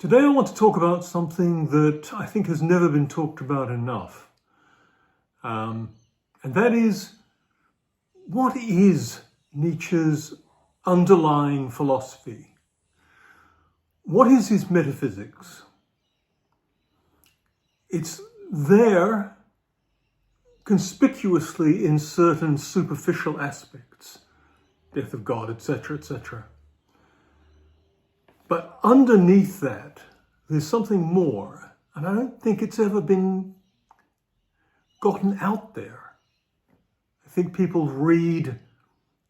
Today I want to talk about something that I think has never been talked about enough. And that is, what is Nietzsche's underlying philosophy? What is his metaphysics? It's there conspicuously in certain superficial aspects, death of God, etc., etc. But underneath that, there's something more, and I don't think it's ever been gotten out there. I think people read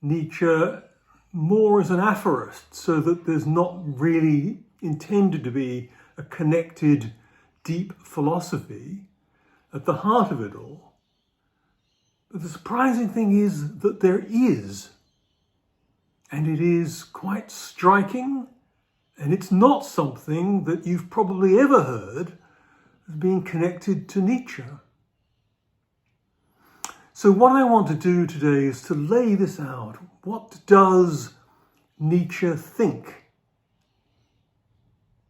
Nietzsche more as an aphorist, so that there's not really intended to be a connected, deep philosophy at the heart of it all. But the surprising thing is that there is, and it is quite striking. And it's not something that you've probably ever heard as being connected to Nietzsche. So what I want to do today is to lay this out. What does Nietzsche think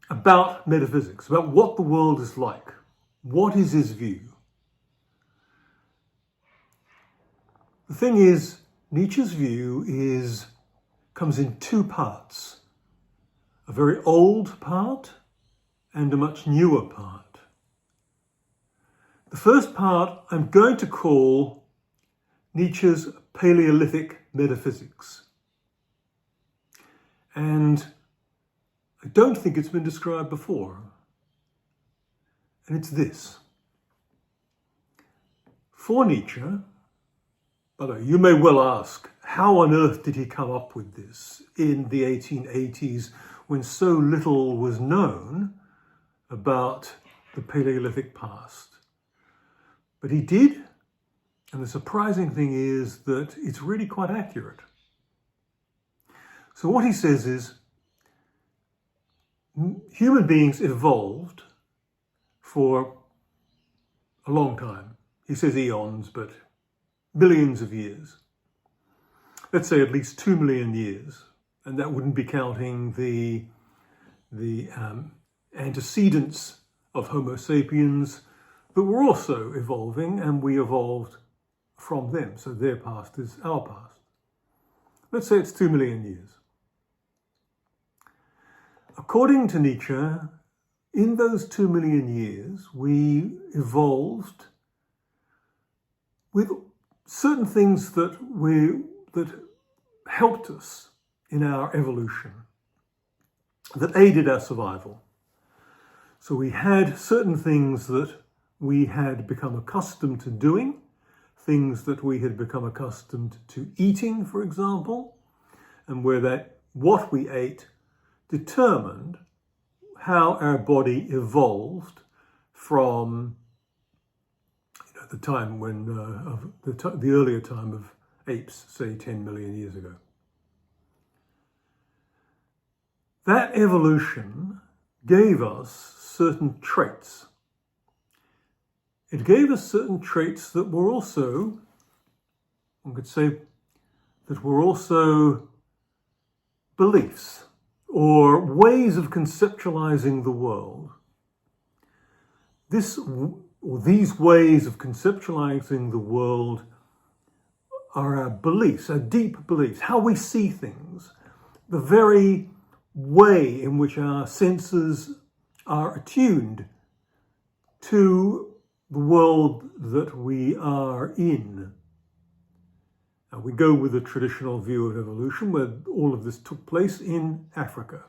about metaphysics, about what the world is like? What is his view? The thing is, Nietzsche's view comes in two parts. A very old part and a much newer part. The first part I'm going to call Nietzsche's Paleolithic metaphysics. And I don't think it's been described before. And it's this. For Nietzsche, by the way, you may well ask, how on earth did he come up with this in the 1880s when so little was known about the Paleolithic past? But he did, and the surprising thing is that it's really quite accurate. So what he says is, human beings evolved for a long time. He says eons, but millions of years. Let's say at least 2 million years. And that wouldn't be counting the antecedents of Homo sapiens that were also evolving, and we evolved from them. So their past is our past. Let's say it's 2 million years. According to Nietzsche, in those 2 million years, we evolved with certain things that helped us in our evolution, that aided our survival. So we had certain things that we had become accustomed to doing, things that we had become accustomed to eating, for example, and where that what we ate determined how our body evolved from the time when the earlier time of apes, say 10 million years ago. That evolution gave us certain traits. It gave us certain traits that were also, one could say, that were also beliefs or ways of conceptualizing the world. These ways of conceptualizing the world are our beliefs, our deep beliefs, how we see things, the very way in which our senses are attuned to the world that we are in. Now, we go with the traditional view of evolution, where all of this took place in Africa.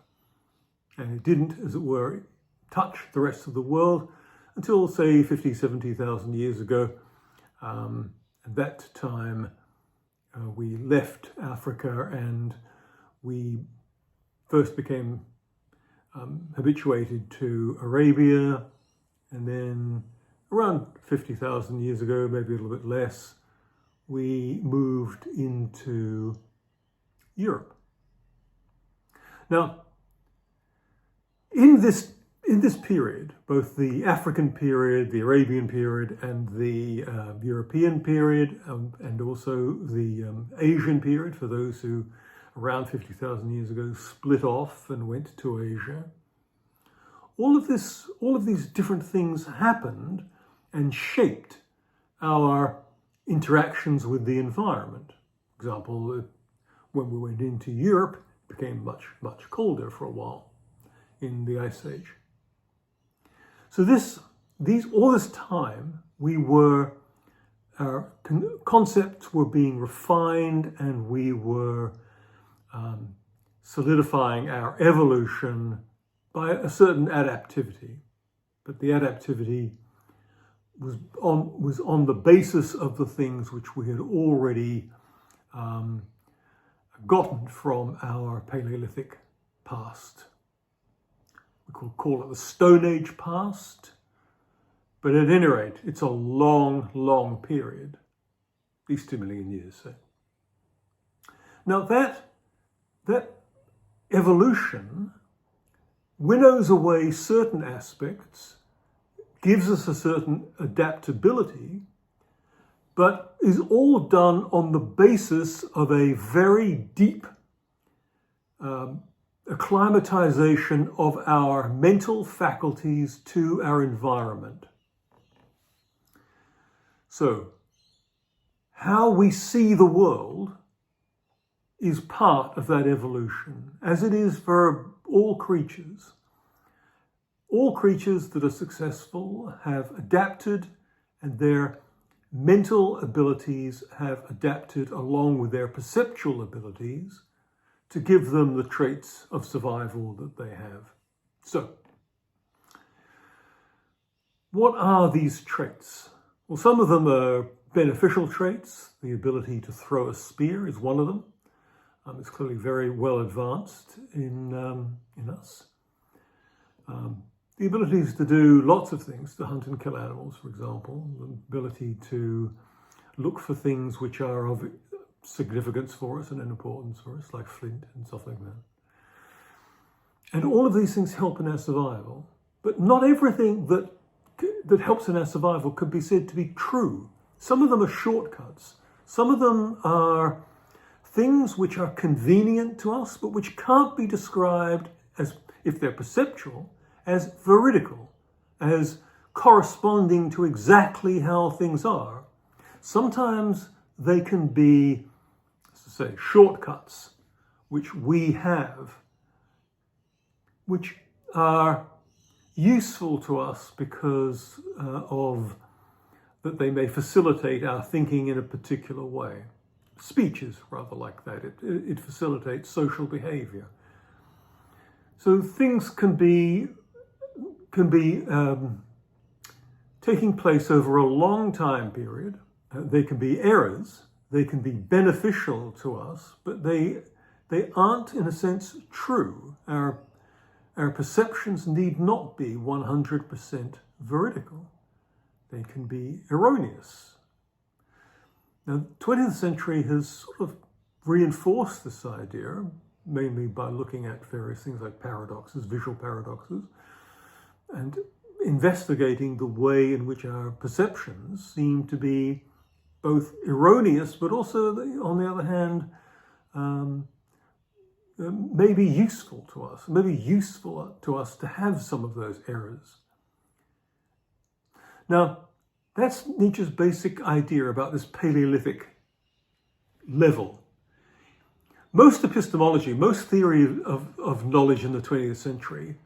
And it didn't, as it were, touch the rest of the world until, say, 50, 70,000 years ago. At that time, we left Africa and we first became habituated to Arabia, and then around 50,000 years ago, maybe a little bit less, we moved into Europe. Now, in this period, both the African period, the Arabian period, and the European period, and also the Asian period, for those who around 50,000 years ago split off and went to Asia, all of these different things happened and shaped our interactions with the environment. For example, when we went into Europe, it became much, much colder for a while in the Ice Age. So all this time, our concepts were being refined, and we were solidifying our evolution by a certain adaptivity. But the adaptivity was on the basis of the things which we had already gotten from our Paleolithic past. We could call it the Stone Age past, but at any rate, it's a long, long period, at least 2 million years. So. Now that evolution winnows away certain aspects, gives us a certain adaptability, but is all done on the basis of a very deep acclimatization of our mental faculties to our environment. So, how we see the world is part of that evolution, as it is for all creatures. All creatures that are successful have adapted, and their mental abilities have adapted along with their perceptual abilities to give them the traits of survival that they have. So, what are these traits? Well, some of them are beneficial traits. The ability to throw a spear is one of them. It's clearly very well advanced in us. The abilities to do lots of things, to hunt and kill animals, for example, the ability to look for things which are of significance for us and importance for us, like flint and stuff like that. And all of these things help in our survival. But not everything that helps in our survival could be said to be true. Some of them are shortcuts. Some of them are things which are convenient to us, but which can't be described as, if they're perceptual, as veridical, as corresponding to exactly how things are. Sometimes they can be, as I say, shortcuts which we have, which are useful to us because that they may facilitate our thinking in a particular way. Speech is rather like that. It facilitates social behavior. So things can be taking place over a long time period. They can be errors. They can be beneficial to us, but they aren't, in a sense, true. Our perceptions need not be 100% veridical. They can be erroneous. Now, the 20th century has sort of reinforced this idea, mainly by looking at various things like paradoxes, visual paradoxes, and investigating the way in which our perceptions seem to be both erroneous, but also, on the other hand, maybe useful to us, to have some of those errors. Now, that's Nietzsche's basic idea about this Paleolithic level. Most epistemology, most theory of knowledge in the 20th century,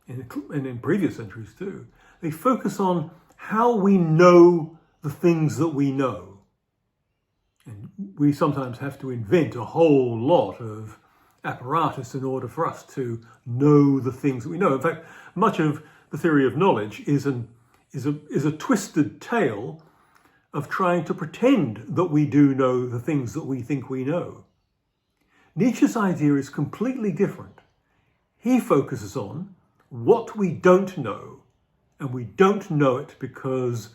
and in previous centuries too, they focus on how we know the things that we know. And we sometimes have to invent a whole lot of apparatus in order for us to know the things that we know. In fact, much of the theory of knowledge is a twisted tale of trying to pretend that we do know the things that we think we know. Nietzsche's idea is completely different. He focuses on what we don't know, and we don't know it because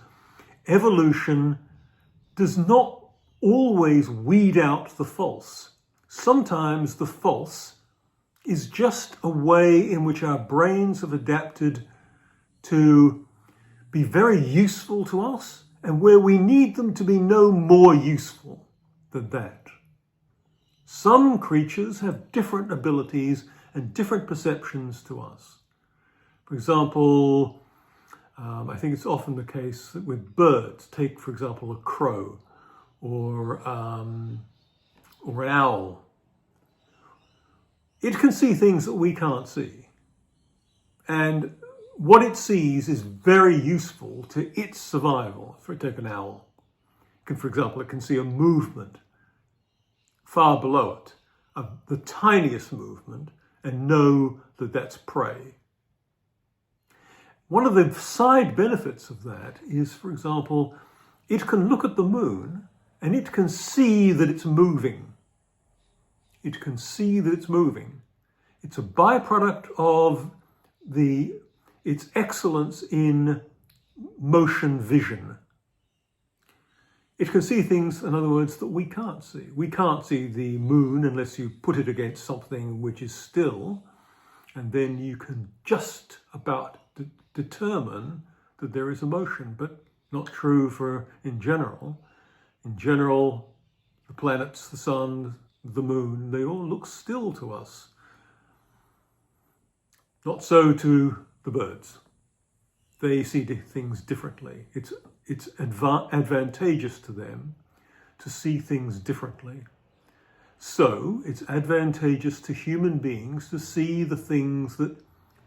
evolution does not always weed out the false. Sometimes the false is just a way in which our brains have adapted to be very useful to us, and where we need them to be no more useful than that. Some creatures have different abilities and different perceptions to us. For example, I think it's often the case that with birds, take for example a crow or an owl. It can see things that we can't see. And what it sees is very useful to its survival. For take an owl. For example, it can see a movement far below it, the tiniest movement, and know that that's prey. One of the side benefits of that is, for example, it can look at the moon and it can see that it's moving. It can see that it's moving. It's a byproduct of its excellence in motion vision. It can see things, in other words, that we can't see. We can't see the moon unless you put it against something which is still, and then you can just about determine that there is a motion, but not true in general. In general, the planets, the sun, the moon, they all look still to us. Not so to the birds. They see things differently. It's advantageous to them to see things differently. So it's advantageous to human beings to see the things that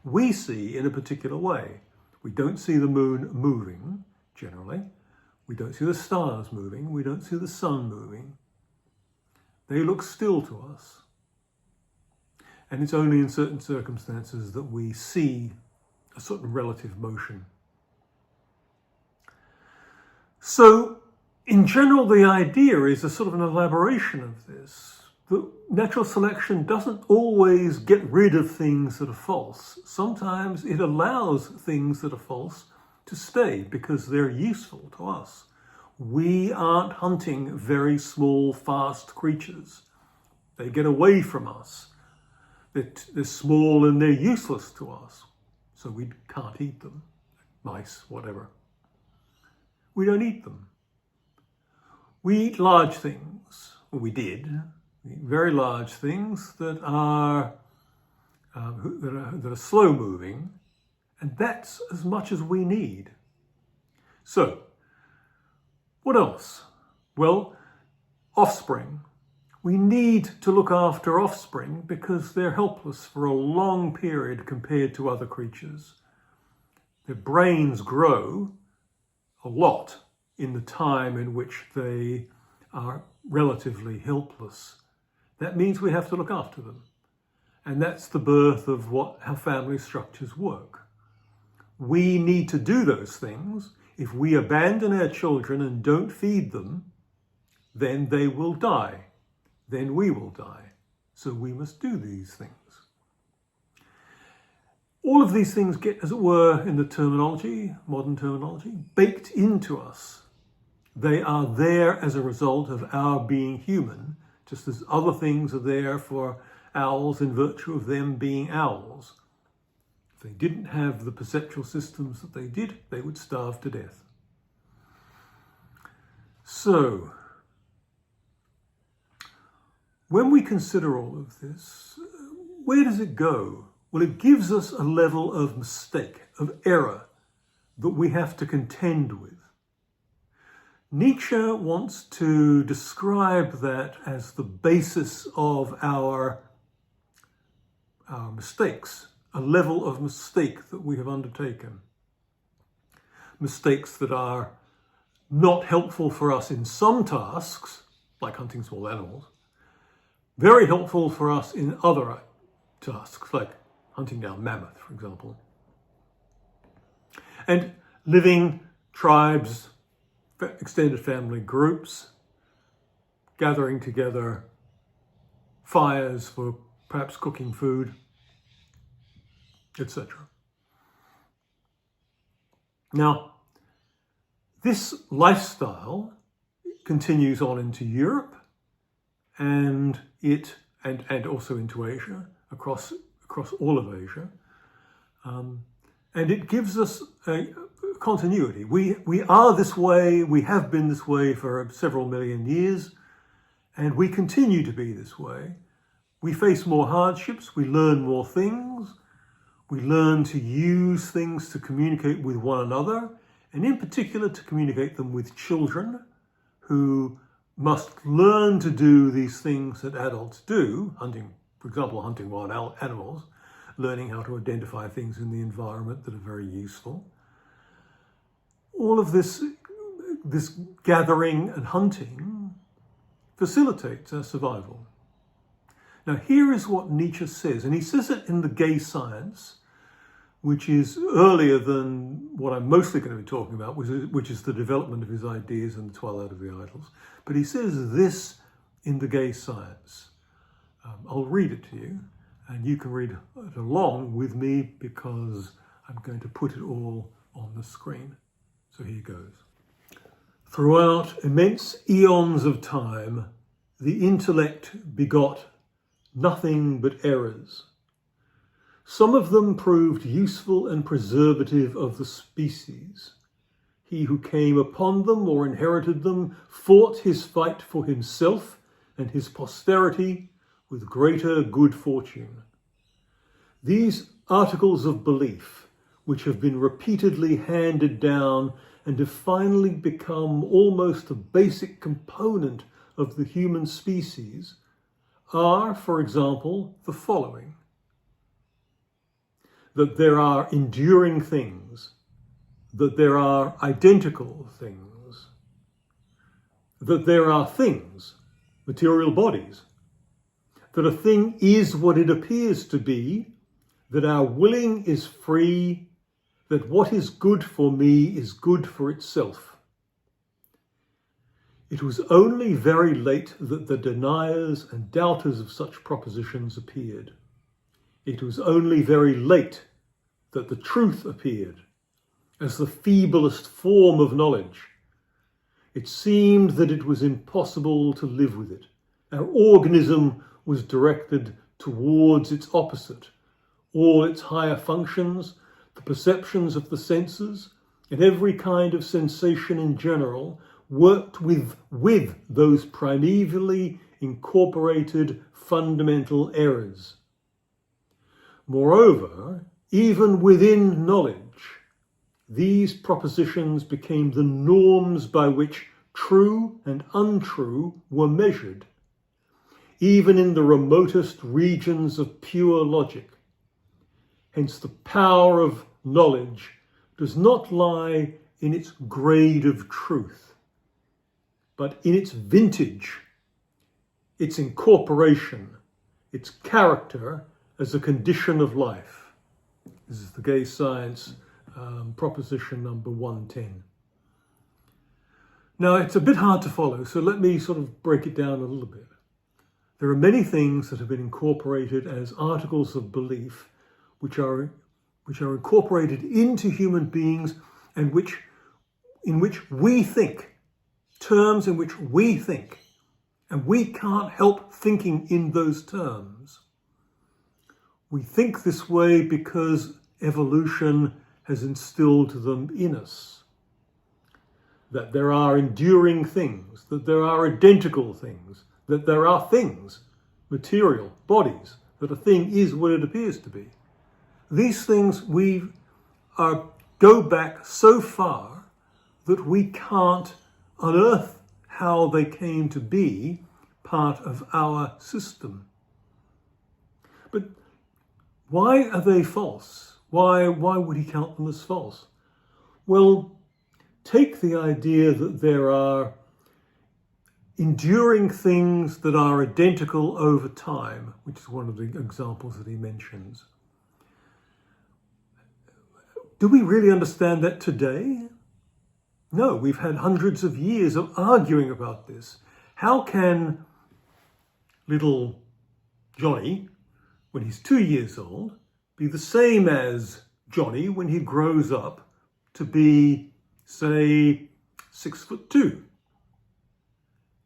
we see in a particular way. We don't see the moon moving, generally. We don't see the stars moving. We don't see the sun moving. They look still to us. And it's only in certain circumstances that we see a certain relative motion. So, in general, the idea is a sort of an elaboration of this. That natural selection doesn't always get rid of things that are false. Sometimes it allows things that are false to stay because they're useful to us. We aren't hunting very small, fast creatures. They get away from us. They're small and they're useless to us. So we can't eat them. Mice, whatever. We don't eat them. We eat large things. Well, we did. We eat very large things that are slow moving, and that's as much as we need. So, what else? Well, offspring. We need to look after offspring because they're helpless for a long period compared to other creatures. Their brains grow a lot in the time in which they are relatively helpless. That means we have to look after them. And that's the birth of how family structures work. We need to do those things. If we abandon our children and don't feed them, then they will die. Then we will die. So we must do these things. All of these things get, as it were, in the terminology, modern terminology, baked into us. They are there as a result of our being human, just as other things are there for owls in virtue of them being owls. If they didn't have the perceptual systems that they did, they would starve to death. So, when we consider all of this, where does it go? Well, it gives us a level of mistake, of error, that we have to contend with. Nietzsche wants to describe that as the basis of our mistakes, a level of mistake that we have undertaken. Mistakes that are not helpful for us in some tasks, like hunting small animals, very helpful for us in other tasks, like hunting down mammoth, for example. And living tribes, extended family groups, gathering together, fires for perhaps cooking food, etc. Now, this lifestyle continues on into Europe and also into Asia, across all of Asia. And it gives us a continuity. We are this way, we have been this way for several million years, and we continue to be this way. We face more hardships, we learn more things, We learn to use things to communicate with one another, and in particular to communicate them with children who must learn to do these things that adults do, hunting, for example, hunting wild animals, learning how to identify things in the environment that are very useful. All of this gathering and hunting facilitates our survival. Now, here is what Nietzsche says, and he says it in The Gay Science, which is earlier than what I'm mostly going to be talking about, which is the development of his ideas in The Twilight of the Idols. But he says this in The Gay Science. I'll read it to you, and you can read it along with me because I'm going to put it all on the screen. So here goes. Throughout immense eons of time, the intellect begot nothing but errors. Some of them proved useful and preservative of the species. He who came upon them or inherited them fought his fight for himself and his posterity with greater good fortune. These articles of belief, which have been repeatedly handed down and have finally become almost a basic component of the human species, are, for example, the following: that there are enduring things, that there are identical things, that there are things, material bodies, that a thing is what it appears to be, that our willing is free, that what is good for me is good for itself. It was only very late that the deniers and doubters of such propositions appeared. It was only very late that the truth appeared as the feeblest form of knowledge. It seemed that it was impossible to live with it. Our organism was directed towards its opposite. All its higher functions, the perceptions of the senses, and every kind of sensation in general, worked with those primevally incorporated fundamental errors. Moreover, even within knowledge, these propositions became the norms by which true and untrue were measured, even in the remotest regions of pure logic. Hence, the power of knowledge does not lie in its grade of truth, but in its vintage, its incorporation, its character as a condition of life. This is The Gay Science, proposition number 110. Now, it's a bit hard to follow, so let me sort of break it down a little bit. There are many things that have been incorporated as articles of belief which are incorporated into human beings and in which we think, terms in which we think, and we can't help thinking in those terms. We think this way because evolution has instilled them in us. That there are enduring things, that there are identical things, that there are things, material, bodies, that a thing is what it appears to be. These things go back so far that we can't unearth how they came to be part of our system. But why are they false? Why would he count them as false? Well, take the idea that there are enduring things that are identical over time, which is one of the examples that he mentions. Do we really understand that today? No, we've had hundreds of years of arguing about this. How can little Johnny, when he's 2 years old, be the same as Johnny when he grows up to be, say, 6'2"?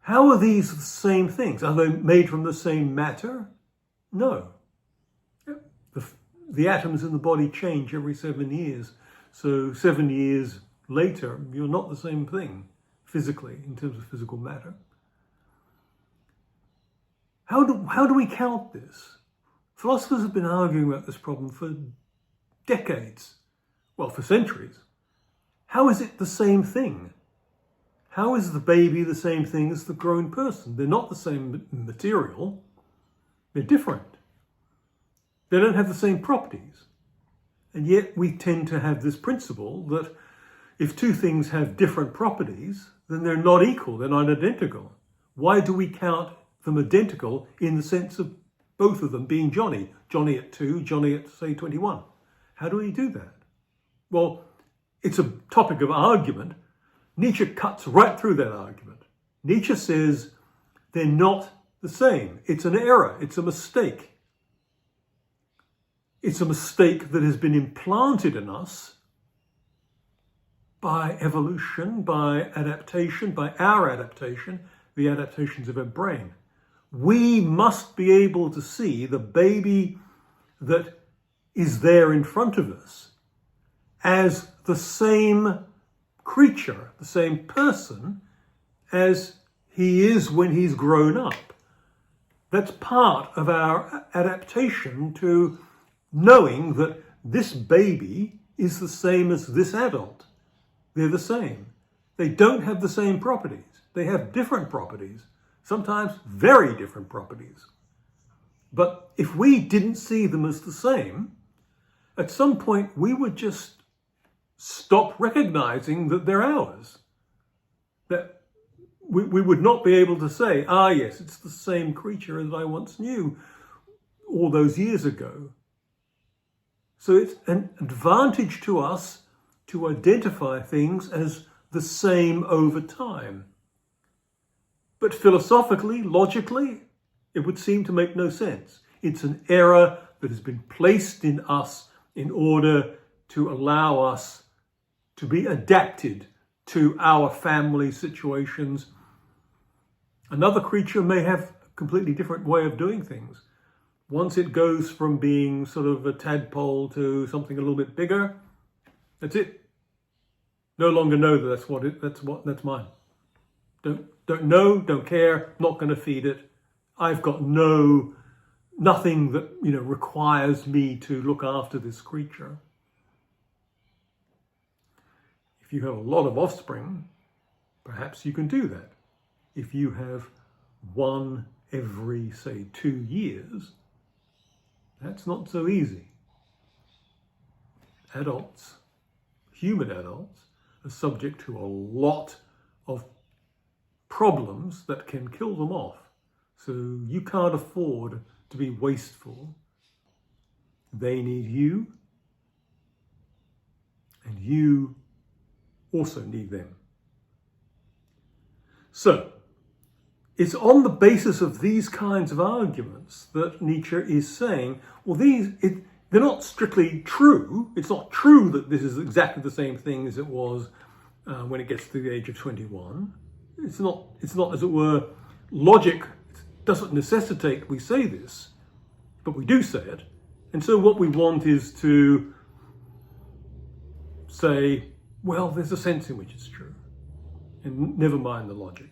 How are these the same things? Are they made from the same matter? No. The atoms in the body change every 7 years. So 7 years later, you're not the same thing physically, in terms of physical matter. How do we count this? Philosophers have been arguing about this problem for decades, well, for centuries. How is it the same thing? How is the baby the same thing as the grown person? They're not the same material. They're different. They don't have the same properties. And yet we tend to have this principle that if two things have different properties, then they're not equal, they're not identical. Why do we count them identical in the sense of both of them being Johnny? Johnny at 2, Johnny at, say, 21. How do we do that? Well, it's a topic of argument. Nietzsche cuts right through that argument. Nietzsche says they're not the same. It's an error. It's a mistake. It's a mistake that has been implanted in us by evolution, by adaptation, by our adaptation, the adaptations of our brain. We must be able to see the baby that is there in front of us as the same creature, the same person as he is when he's grown up. That's part of our adaptation to knowing that this baby is the same as this adult. They're the same. They don't have the same properties. They have different properties, sometimes very different properties. But if we didn't see them as the same, at some point we would just stop recognizing that they're ours. That we would not be able to say, ah, yes, it's the same creature as I once knew all those years ago. So it's an advantage to us to identify things as the same over time. But philosophically, logically, it would seem to make no sense. It's an error that has been placed in us in order to allow us to be adapted to our family situations. Another creature may have a completely different way of doing things. Once it goes from being sort of a tadpole to something a little bit bigger, that's it. No longer know that that's mine. Don't know, don't care, not going to feed it. I've got nothing that requires me to look after this creature. If you have a lot of offspring, perhaps you can do that. If you have one every, say, 2 years, that's not so easy. Adults, human adults, are subject to a lot of problems that can kill them off. So you can't afford to be wasteful. They need you, and you also need them. So, it's on the basis of these kinds of arguments that Nietzsche is saying, well, they're not strictly true. It's not true that this is exactly the same thing as it was when it gets to the age of 21. It's not, as it were, logic doesn't necessitate we say this, but we do say it. And so what we want is to say, well, there's a sense in which it's true, and never mind the logic.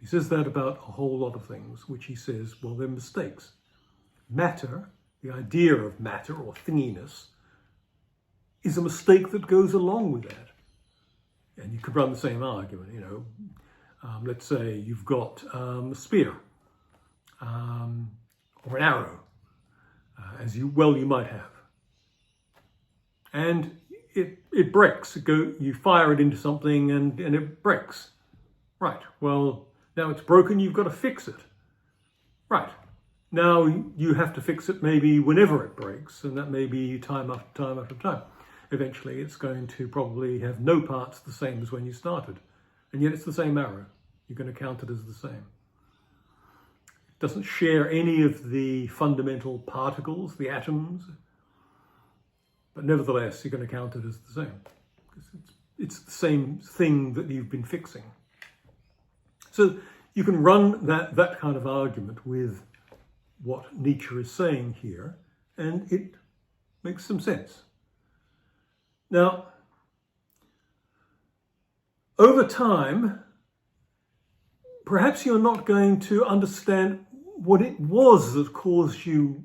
He says that about a whole lot of things, which he says, well, they're mistakes. Matter, the idea of matter or thinginess, is a mistake that goes along with that. And you could run the same argument, let's say you've got a spear or an arrow, as you might have. And it breaks. You fire it into something and it breaks. Right, well, now it's broken, you've got to fix it. Right, now you have to fix it maybe whenever it breaks, and that may be time after time after time. Eventually it's going to probably have no parts the same as when you started, and yet it's the same arrow. You're going to count it as the same. It doesn't share any of the fundamental particles, the atoms, but nevertheless you're going to count it as the same, because it's the same thing that you've been fixing. So you can run that kind of argument with what Nietzsche is saying here, and it makes some sense. Now, over time, perhaps you're not going to understand what it was that caused you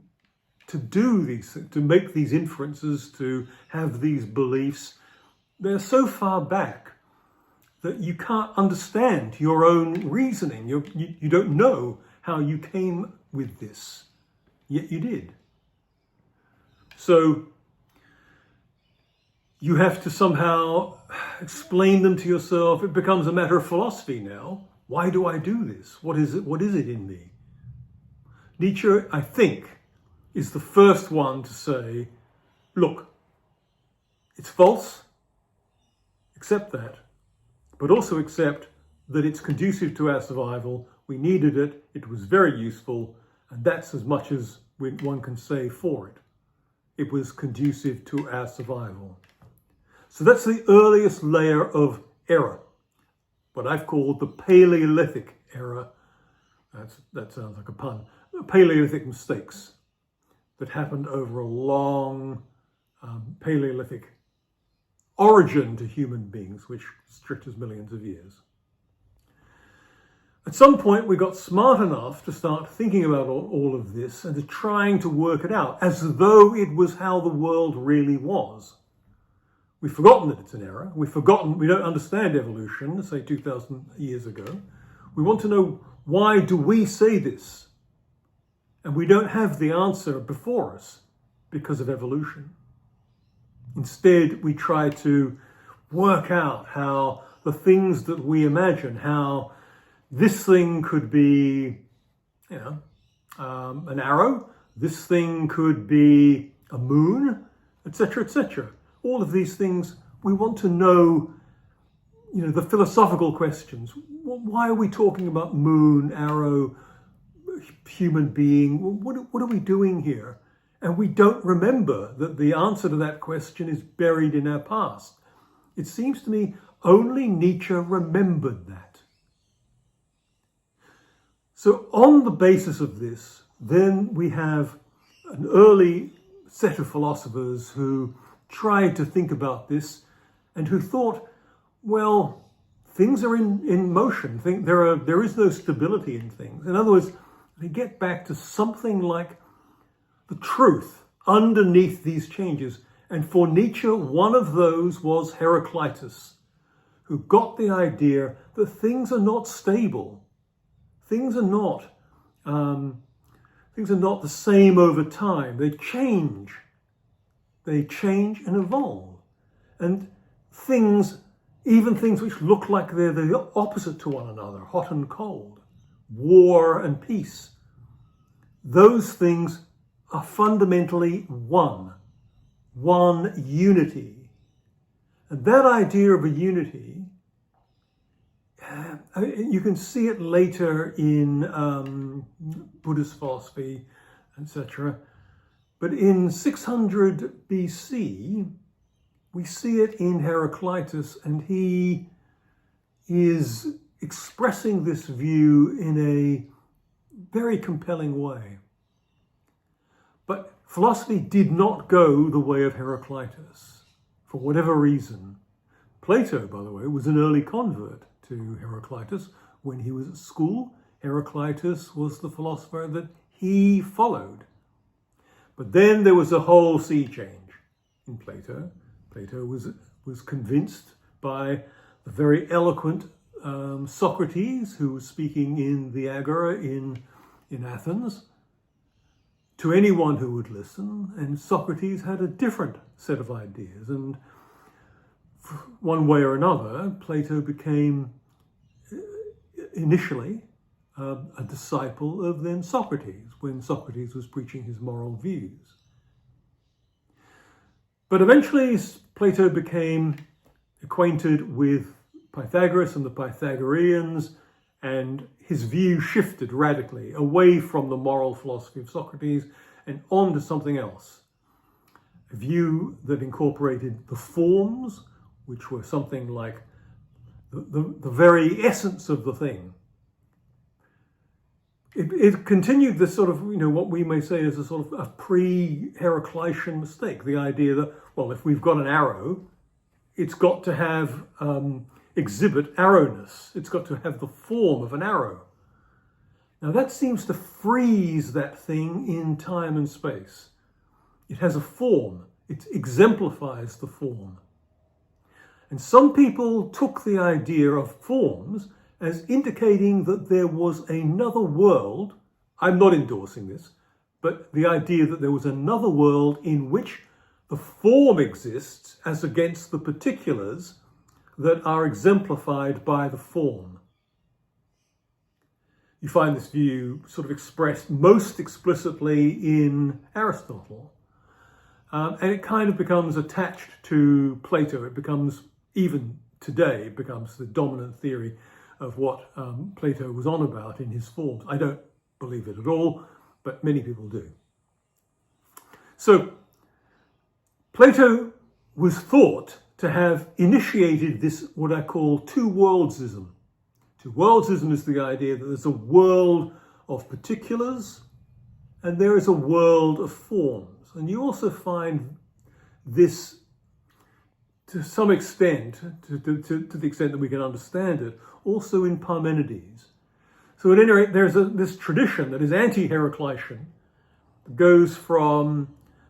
to do these things, to make these inferences, to have these beliefs, they're so far back that you can't understand your own reasoning. You don't know how you came with this, yet you did. So you have to somehow explain them to yourself. It becomes a matter of philosophy now. Why do I do this? What is it? What is it in me? Nietzsche, I think, is the first one to say, look, it's false, accept that, but also accept that it's conducive to our survival. We needed it, it was very useful, and that's as much as one can say for it. It was conducive to our survival. So that's the earliest layer of error, what I've called the Paleolithic era. That sounds like a pun. Paleolithic mistakes that happened over a long Paleolithic origin to human beings, which stretches millions of years. At some point, we got smart enough to start thinking about all of this and to trying to work it out as though it was how the world really was. We've forgotten that it's an error. We've forgotten, we don't understand evolution, say 2,000 years ago. We want to know, why do we say this? And we don't have the answer before us because of evolution. Instead, we try to work out how the things that we imagine, how this thing could be, an arrow, this thing could be a moon, etc., etc. All of these things, we want to know, the philosophical questions. Why are we talking about moon, arrow, human being? What are we doing here? And we don't remember that the answer to that question is buried in our past. It seems to me only Nietzsche remembered that. So on the basis of this, then we have an early set of philosophers who tried to think about this and who thought, well, things are in motion. There is no stability in things. In other words, they get back to something like the truth underneath these changes. And for Nietzsche, one of those was Heraclitus, who got the idea that things are not stable. Things are not the same over time. They change. They change and evolve. And even things which look like they're the opposite to one another, hot and cold, war and peace, those things are fundamentally one unity. And that idea of a unity, you can see it later in Buddhist philosophy, etc. But in 600 BC, we see it in Heraclitus, and he is expressing this view in a very compelling way. But philosophy did not go the way of Heraclitus, for whatever reason. Plato, by the way, was an early convert to Heraclitus. When he was at school, Heraclitus was the philosopher that he followed. But then there was a whole sea change in Plato. Plato was convinced by the very eloquent Socrates, who was speaking in the Agora in Athens, to anyone who would listen. And Socrates had a different set of ideas. And one way or another, Plato became initially a disciple of then Socrates, when Socrates was preaching his moral views. But eventually Plato became acquainted with Pythagoras and the Pythagoreans, and his view shifted radically away from the moral philosophy of Socrates and on to something else. A view that incorporated the forms, which were something like the very essence of the thing. It continued this sort of, what we may say is a sort of a pre-Heraclitean mistake. The idea that, well, if we've got an arrow, it's got to have, exhibit arrowness. It's got to have the form of an arrow. Now that seems to freeze that thing in time and space. It has a form. It exemplifies the form. And some people took the idea of forms as indicating that there was another world. I'm not endorsing this, but the idea that there was another world in which the form exists as against the particulars that are exemplified by the form. You find this view sort of expressed most explicitly in Aristotle. And it kind of becomes attached to Plato. It becomes, even today, it becomes the dominant theory of what Plato was on about in his forms. I don't believe it at all, but many people do. So Plato was thought to have initiated this, what I call two-worldsism. Two-worldsism is the idea that there's a world of particulars and there is a world of forms. And you also find this, to some extent, to the extent that we can understand it, also in Parmenides. So at any rate, there's this tradition that is anti-Heraclitean, that goes from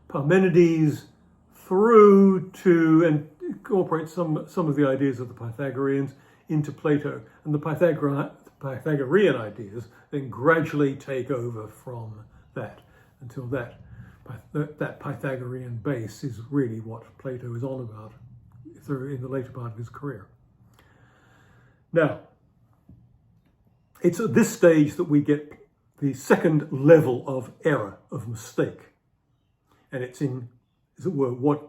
Parmenides through to, and incorporates some of the ideas of the Pythagoreans into Plato. And the Pythagorean ideas then gradually take over from that, until that Pythagorean base is really what Plato is on about in the later part of his career. Now, it's at this stage that we get the second level of error, of mistake. And it's in, as it were, what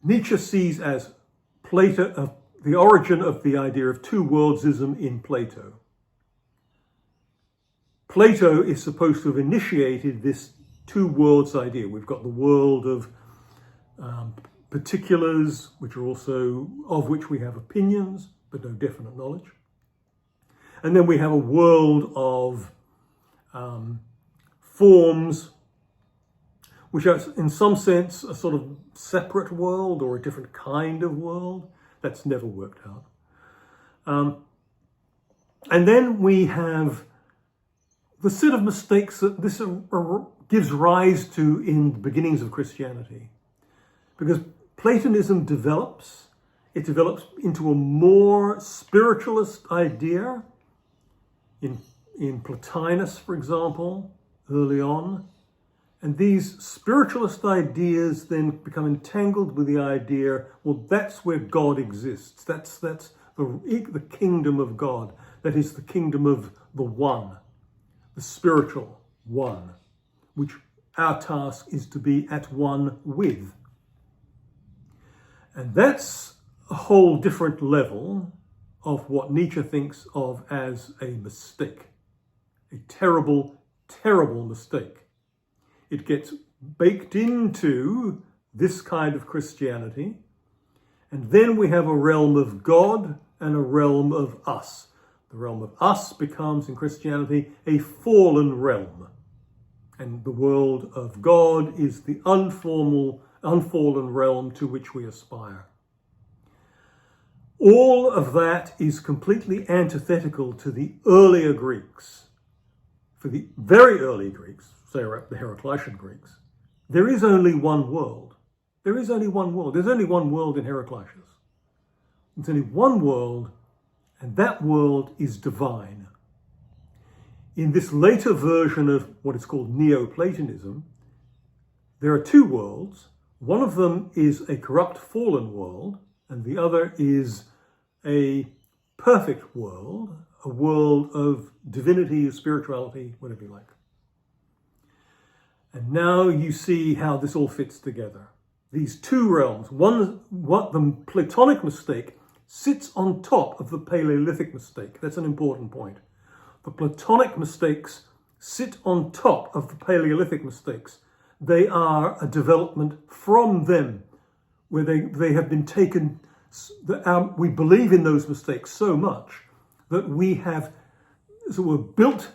Nietzsche sees as Plato, the origin of the idea of two-worldsism in Plato. Plato is supposed to have initiated this two worlds idea. We've got the world of particulars, which are also, of which we have opinions, but no definite knowledge. And then we have a world of forms, which are in some sense a sort of separate world or a different kind of world. That's never worked out. And then we have the set of mistakes that this gives rise to in the beginnings of Christianity. Because Platonism develops into a more spiritualist idea in Plotinus, for example, early on. And these spiritualist ideas then become entangled with the idea, well, that's where God exists. That's the kingdom of God. That is the kingdom of the one, the spiritual one, which our task is to be at one with. And that's a whole different level of what Nietzsche thinks of as a mistake, a terrible, terrible mistake. It gets baked into this kind of Christianity, and then we have a realm of God and a realm of us. The realm of us becomes, in Christianity, a fallen realm, and the world of God is the unfallen realm to which we aspire. All of that is completely antithetical to the earlier Greeks. For the very early Greeks, say the Heraclitean Greeks, there is only one world. There is only one world. There's only one world in Heraclitus. There's only one world, and that world is divine. In this later version of what is called Neoplatonism, there are two worlds. One of them is a corrupt fallen world, and the other is a perfect world, a world of divinity, spirituality, whatever you like. And now you see how this all fits together. These two realms, what the Platonic mistake sits on top of the Paleolithic mistake. That's an important point. The Platonic mistakes sit on top of the Paleolithic mistakes. They are a development from them, where they have been taken. We believe in those mistakes so much that we have built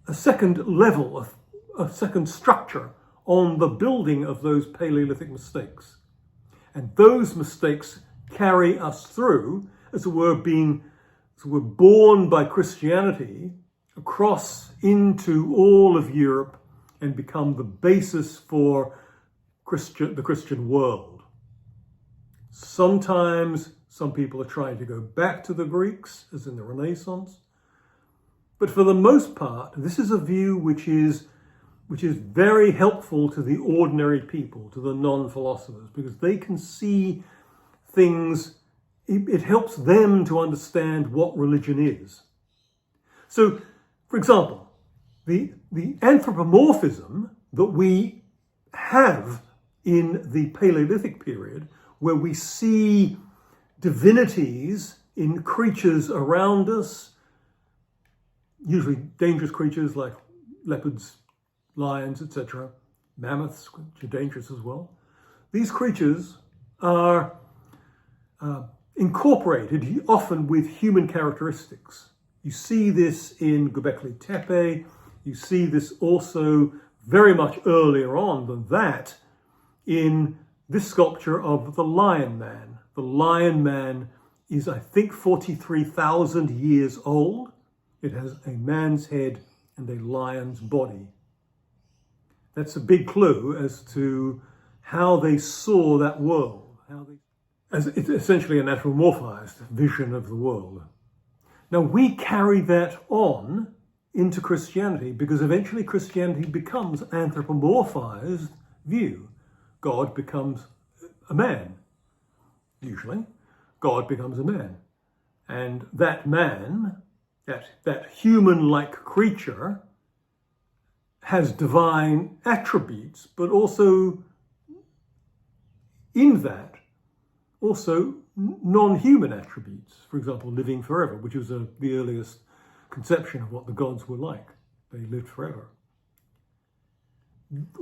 a second level, a second structure on the building of those Paleolithic mistakes. And those mistakes carry us through, as it were, born by Christianity across into all of Europe, and become the basis for the Christian world. Sometimes some people are trying to go back to the Greeks, as in the Renaissance. But for the most part, this is a view which is very helpful to the ordinary people, to the non-philosophers, because they can see things. It helps them to understand what religion is. So, for example, the anthropomorphism that we have in the Paleolithic period, where we see divinities in creatures around us, usually dangerous creatures like leopards, lions, etc., mammoths, which are dangerous as well. These creatures are incorporated often with human characteristics. You see this in Göbekli Tepe. You see this also very much earlier on than that in this sculpture of the Lion Man. The Lion Man is, I think, 43,000 years old. It has a man's head and a lion's body. That's a big clue as to how they saw that world, as it's essentially an anthropomorphized vision of the world. Now, we carry that on into Christianity because eventually Christianity becomes an anthropomorphized view. God becomes a man, usually. God becomes a man. And that man, that human-like creature, has divine attributes, but also in that, also non-human attributes. For example, living forever, which was the earliest conception of what the gods were like. They lived forever.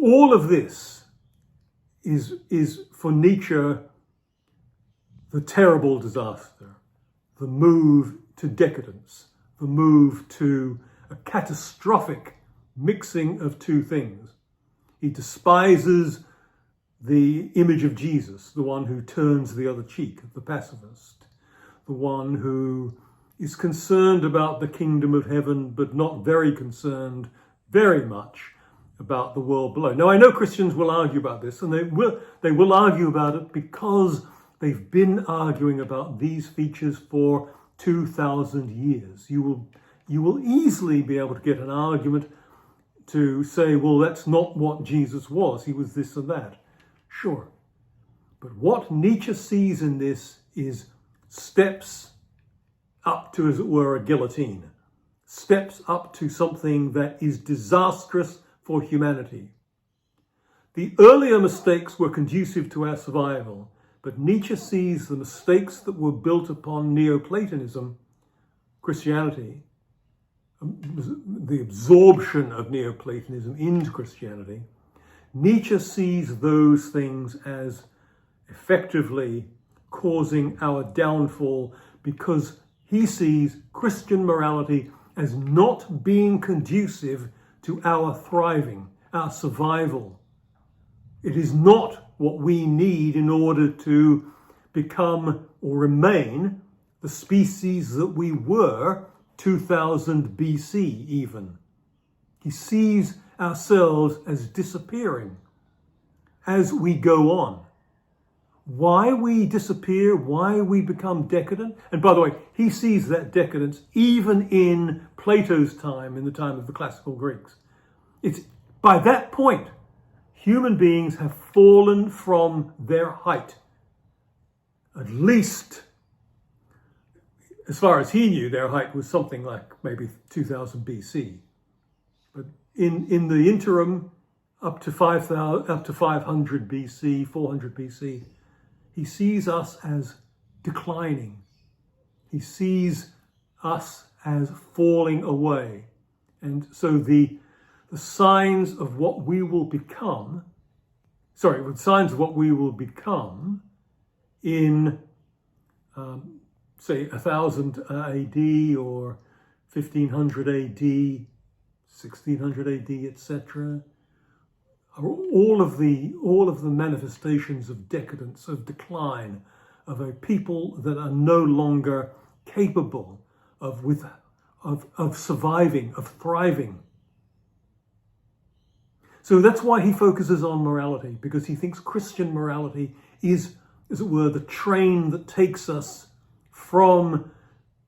All of this is for Nietzsche the terrible disaster, the move to decadence, the move to a catastrophic mixing of two things. He despises the image of Jesus, the one who turns the other cheek, the pacifist, the one who is concerned about the kingdom of heaven, but not very concerned very much about the world below. Now, I know Christians will argue about this, and they will argue about it because they've been arguing about these features for 2,000 years. You will easily be able to get an argument to say, well, that's not what Jesus was. He was this and that. Sure. But what Nietzsche sees in this is steps up to, as it were, a guillotine. Steps up to something that is disastrous for humanity. The earlier mistakes were conducive to our survival, but Nietzsche sees the mistakes that were built upon Neoplatonism, Christianity, the absorption of Neoplatonism into Christianity. Nietzsche sees those things as effectively causing our downfall because he sees Christian morality as not being conducive to our thriving, our survival. It is not what we need in order to become or remain the species that we were 2000 BC even. He sees ourselves as disappearing as we go on. Why we disappear, why we become decadent, and by the way, he sees that decadence even in Plato's time, in the time of the classical Greeks. It's by that point, human beings have fallen from their height. At least, as far as he knew, their height was something like maybe 2000 BC. But in the interim, up to 500 BC, 400 BC, he sees us as declining. He sees us as falling away. And so the signs of what we will become, in, say, 1000 AD or 1500 AD, 1600 AD, etc., are all of the manifestations of decadence, of decline, of a people that are no longer capable of surviving, of thriving. So that's why he focuses on morality, because he thinks Christian morality is, as it were, the train that takes us from,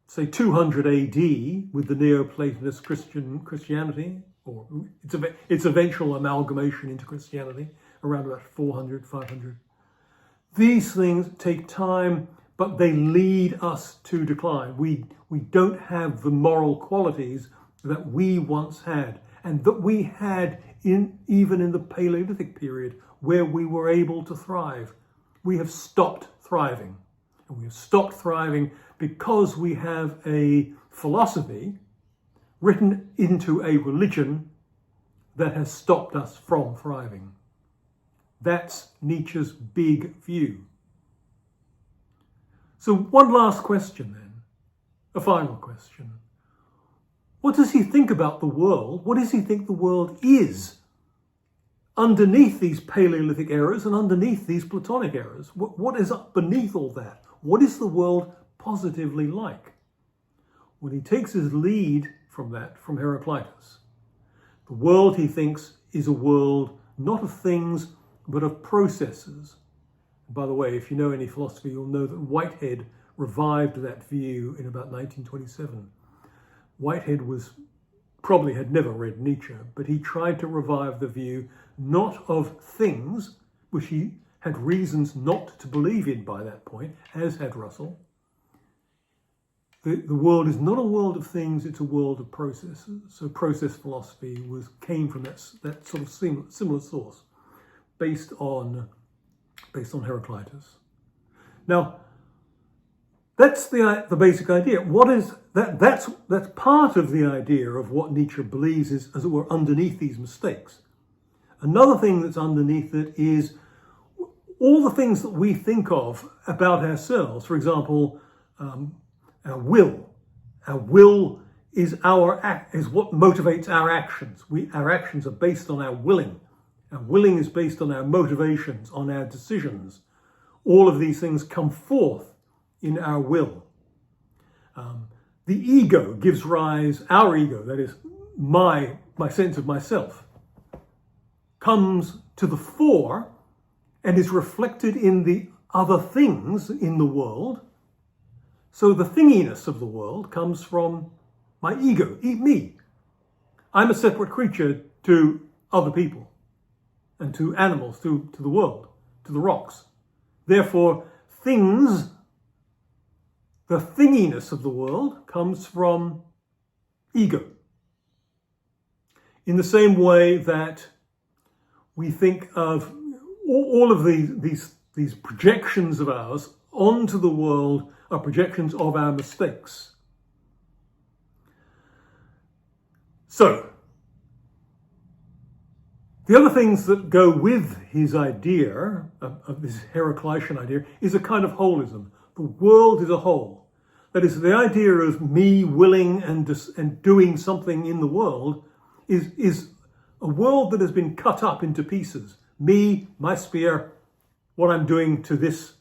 say, 200 AD with the Neoplatonist Christianity, or its eventual amalgamation into Christianity, around about 400, 500. These things take time, but they lead us to decline. We don't have the moral qualities that we once had, and that we had even in the Paleolithic period, where we were able to thrive. We have stopped thriving. And we have stopped thriving because we have a philosophy written into a religion that has stopped us from thriving. That's Nietzsche's big view. So one last question then, a final question. What does he think about the world? What does he think the world is underneath these Paleolithic eras and underneath these Platonic eras? What is up beneath all that? What is the world positively like? Well, he takes his lead from that, from Heraclitus. The world, he thinks, is a world not of things, but of processes. By the way, if you know any philosophy, you'll know that Whitehead revived that view in about 1927. Whitehead probably had never read Nietzsche, but he tried to revive the view not of things, which he had reasons not to believe in by that point, as had Russell. The world is not a world of things, it's a world of processes. So process philosophy came from that sort of similar source, based on Heraclitus. Now, that's the basic idea. What is that? That's part of the idea of what Nietzsche believes is, as it were, underneath these mistakes. Another thing that's underneath it is all the things that we think of about ourselves. For example, our will. Our will is what motivates our actions. Our actions are based on our willing. Our willing is based on our motivations, on our decisions. All of these things come forth in our will. The ego gives rise, our ego, that is my sense of myself, comes to the fore and is reflected in the other things in the world. So the thinginess of the world comes from my ego, me. I'm a separate creature to other people and to animals, to the world, to the rocks. Therefore, the thinginess of the world comes from ego. In the same way that we think of all of these projections of ours onto the world are projections of our mistakes. So, the other things that go with his idea, of this Heraclitean idea, is a kind of holism. The world is a whole. That is, the idea of me willing and doing something in the world is a world that has been cut up into pieces. Me, my sphere, what I'm doing to this.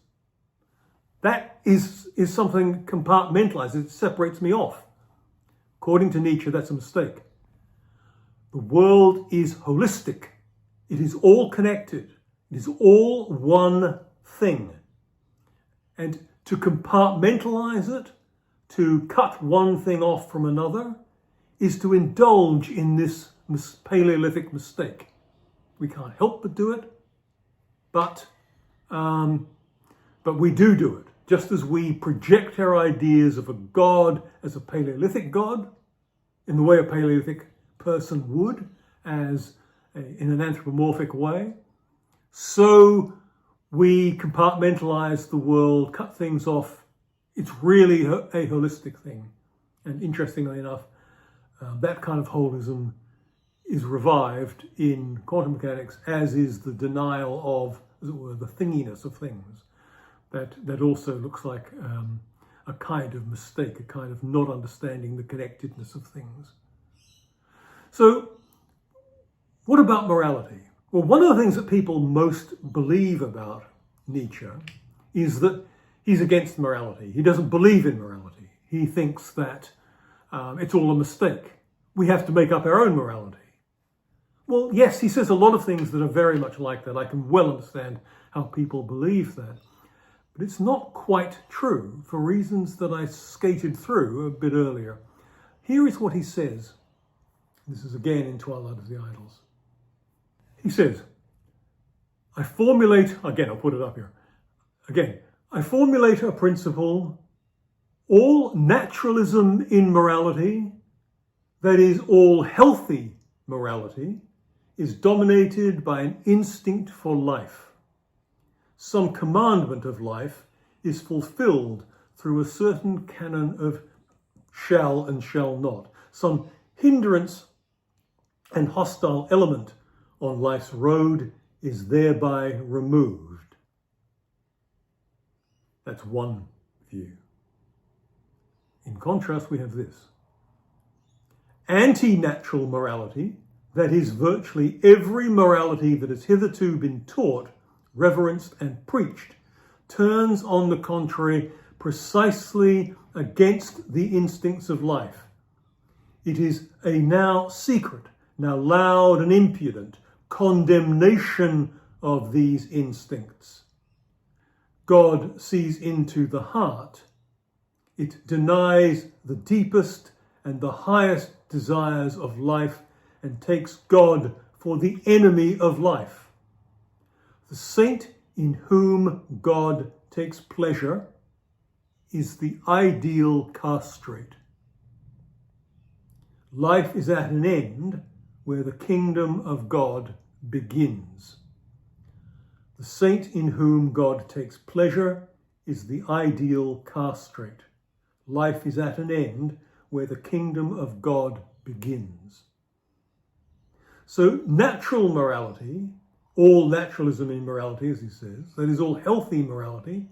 That is something compartmentalized. It separates me off. According to Nietzsche, that's a mistake. The world is holistic. It is all connected. It is all one thing. And to compartmentalize it, to cut one thing off from another, is to indulge in this Paleolithic mistake. We can't help but do it, but we do it. Just as we project our ideas of a god as a Paleolithic god, in the way a Paleolithic person would, in an anthropomorphic way, so we compartmentalize the world, cut things off. It's really a holistic thing. And interestingly enough, that kind of holism is revived in quantum mechanics, as is the denial of, as it were, the thinginess of things. That also looks like a kind of mistake, a kind of not understanding the connectedness of things. So, what about morality? Well, one of the things that people most believe about Nietzsche is that he's against morality. He doesn't believe in morality. He thinks that it's all a mistake. We have to make up our own morality. Well, yes, he says a lot of things that are very much like that. I can well understand how people believe that. But it's not quite true for reasons that I skated through a bit earlier. Here is what he says. This is again in Twilight of the Idols. He says, I formulate, again, I'll put it up here. Again, I formulate a principle, all naturalism in morality, that is, all healthy morality, is dominated by an instinct for life. Some commandment of life is fulfilled through a certain canon of shall and shall not. Some hindrance and hostile element on life's road is thereby removed. That's one view. In contrast, we have this. Anti-natural morality, that is, virtually every morality that has hitherto been taught, reverenced and preached, turns, on the contrary, precisely against the instincts of life. It is a now secret, now loud and impudent condemnation of these instincts. God sees into the heart. It denies the deepest and the highest desires of life and takes God for the enemy of life. The saint in whom God takes pleasure is the ideal castrate. Life is at an end where the kingdom of God begins. The saint in whom God takes pleasure is the ideal castrate. Life is at an end where the kingdom of God begins. So natural morality, all naturalism in morality, as he says, that is, all healthy morality,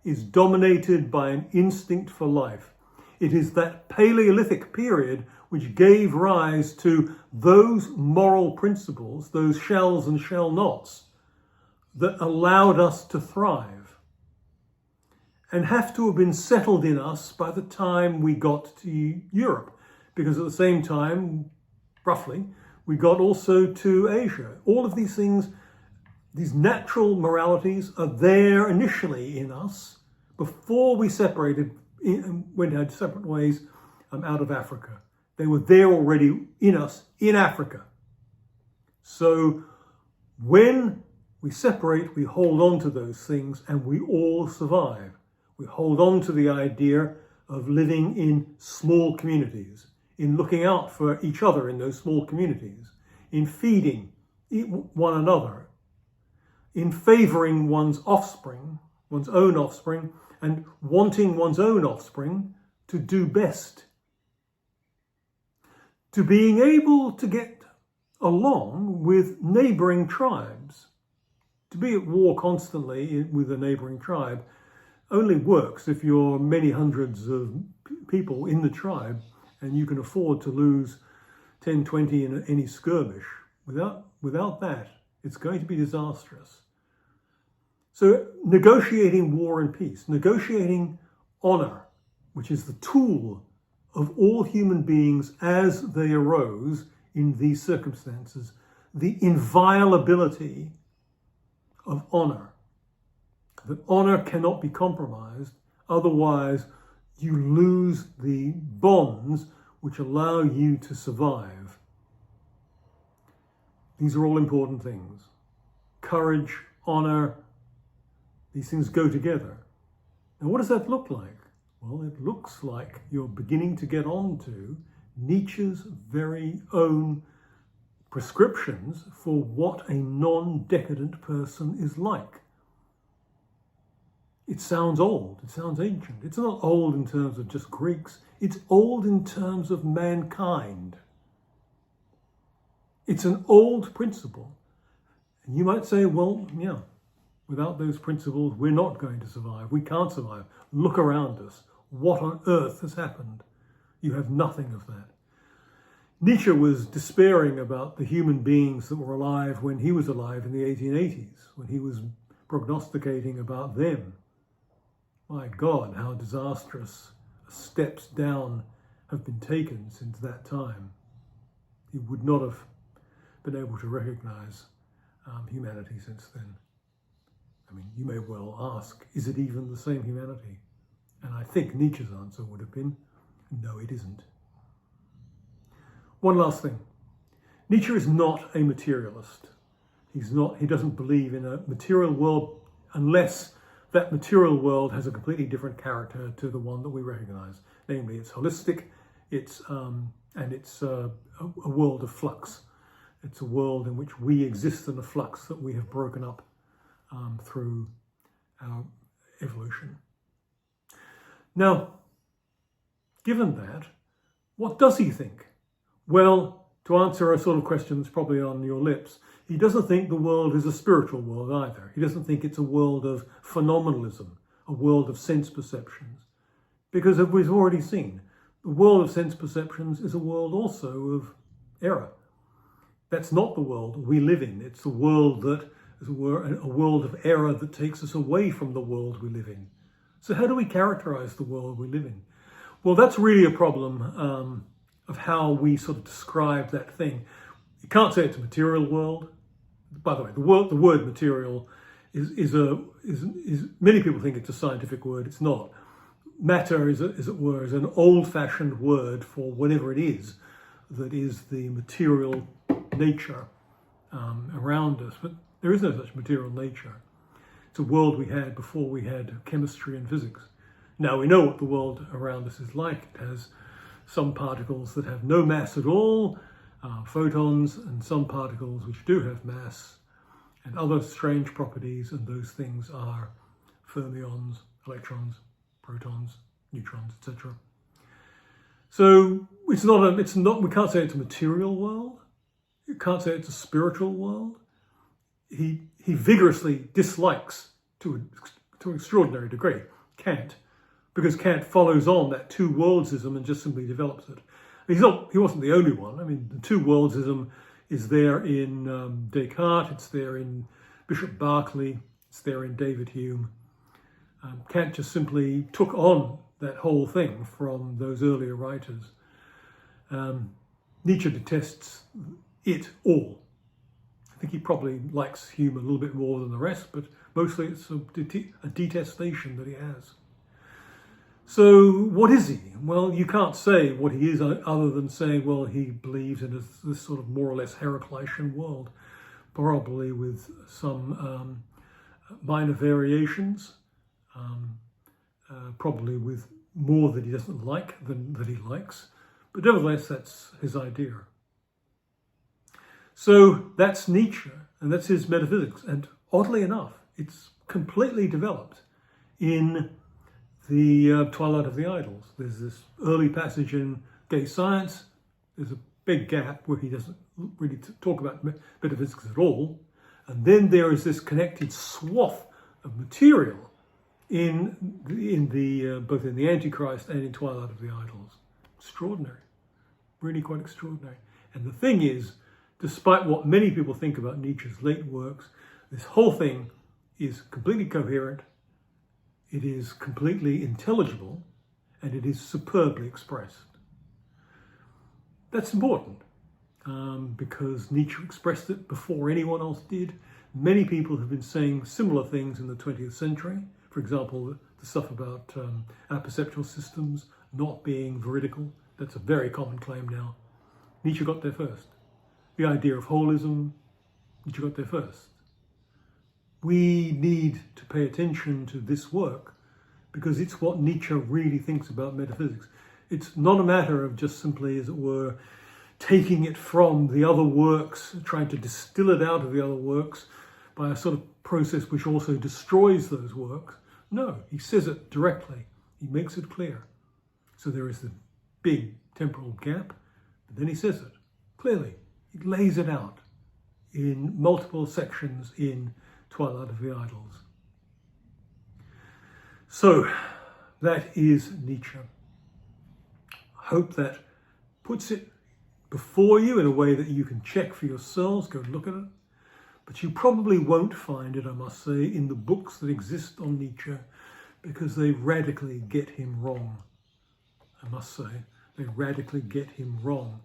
is dominated by an instinct for life. It is that Paleolithic period which gave rise to those moral principles, those shalls and shall nots, that allowed us to thrive and have to have been settled in us by the time we got to Europe, because at the same time, roughly, we got also to Asia. All of these things, these natural moralities are there initially in us before we separated and went our separate ways out of Africa. They were there already in us in Africa. So when we separate, we hold on to those things and we all survive. We hold on to the idea of living in small communities, in looking out for each other in those small communities, in feeding one another, in favouring one's offspring, one's own offspring, and wanting one's own offspring to do best. To being able to get along with neighbouring tribes. To be at war constantly with a neighbouring tribe only works if you're many hundreds of people in the tribe and you can afford to lose 10, 20 in any skirmish. Without that, it's going to be disastrous. So negotiating war and peace, negotiating honour, which is the tool of all human beings as they arose in these circumstances, the inviolability of honour, that honour cannot be compromised, otherwise you lose the bonds which allow you to survive. These are all important things. Courage, honour, these things go together. Now what does that look like? Well, it looks like you're beginning to get on to Nietzsche's very own prescriptions for what a non-decadent person is like. It sounds old, it sounds ancient. It's not old in terms of just Greeks, it's old in terms of mankind. It's an old principle. And you might say, well, yeah, without those principles, we're not going to survive. We can't survive. Look around us. What on earth has happened? You have nothing of that. Nietzsche was despairing about the human beings that were alive when he was alive in the 1880s, when he was prognosticating about them. My God, how disastrous steps down have been taken since that time. He would not have been able to recognize humanity since then. I mean, you may well ask, is it even the same humanity? And I think Nietzsche's answer would have been, no, it isn't. One last thing. Nietzsche is not a materialist. He doesn't believe in a material world unless that material world has a completely different character to the one that we recognize. Namely, it's holistic, and it's a world of flux. It's a world in which we exist in a flux that we have broken up through our evolution. Now, given that, what does he think? Well, to answer a sort of question that's probably on your lips, he doesn't think the world is a spiritual world either. He doesn't think it's a world of phenomenalism, a world of sense perceptions. Because as we've already seen, the world of sense perceptions is a world also of error. That's not the world we live in. It's a world that is a world of error that takes us away from the world we live in. So how do we characterize the world we live in? Well, that's really a problem of how we sort of describe that thing. You can't say it's a material world. By the way, the word material is many people think it's a scientific word. It's not. Matter is an old-fashioned word for whatever it is that is the material nature around us. But there is no such material nature. It's a world we had before we had chemistry and physics. Now we know what the world around us is like. It has some particles that have no mass at all, photons, and some particles which do have mass, and other strange properties, and those things are fermions, electrons, protons, neutrons, etc. So we can't say it's a material world. You can't say it's a spiritual world. He vigorously dislikes, to an extraordinary degree, Kant, because Kant follows on that two-worldsism and just simply develops it. He wasn't the only one. I mean, the two-worldsism is there in Descartes, it's there in Bishop Berkeley, it's there in David Hume. Kant just simply took on that whole thing from those earlier writers. Nietzsche detests it all. I think he probably likes Hume a little bit more than the rest, but mostly it's a detestation that he has. So what is he? Well, you can't say what he is other than saying, well, he believes in this sort of more or less Heraclitean world, probably with some minor variations, probably with more that he doesn't like than that he likes. But nevertheless, that's his idea. So that's Nietzsche, and that's his metaphysics. And oddly enough, it's completely developed in the Twilight of the Idols. There's this early passage in Gay Science. There's a big gap where he doesn't really talk about metaphysics at all. And then there is this connected swath of material in both in the Antichrist and in Twilight of the Idols. Extraordinary, really quite extraordinary. And the thing is, despite what many people think about Nietzsche's late works, this whole thing is completely coherent, it is completely intelligible, and it is superbly expressed. That's important because Nietzsche expressed it before anyone else did. Many people have been saying similar things in the 20th century. For example, the stuff about our perceptual systems not being veridical. That's a very common claim now. Nietzsche got there first. The idea of holism, Nietzsche got there first. We need to pay attention to this work because it's what Nietzsche really thinks about metaphysics. It's not a matter of just simply, as it were, taking it from the other works, trying to distill it out of the other works by a sort of process which also destroys those works. No, he says it directly. He makes it clear. So there is the big temporal gap, but then he says it clearly. He lays it out in multiple sections in Twilight of the Idols. So that is Nietzsche. I hope that puts it before you in a way that you can check for yourselves, go look at it. But you probably won't find it, I must say, in the books that exist on Nietzsche because they radically get him wrong. I must say, they radically get him wrong.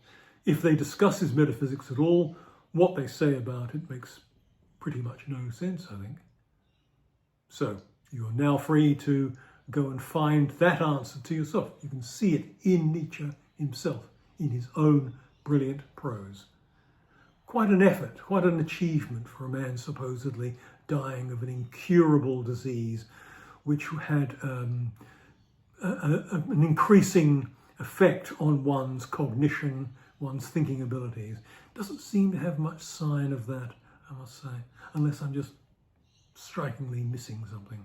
If they discuss his metaphysics at all, what they say about it makes pretty much no sense, I think. So you are now free to go and find that answer to yourself. You can see it in Nietzsche himself, in his own brilliant prose. Quite an effort, quite an achievement for a man supposedly dying of an incurable disease which had an increasing effect on one's cognition, one's thinking abilities. Doesn't seem to have much sign of that, I must say, unless I'm just strikingly missing something.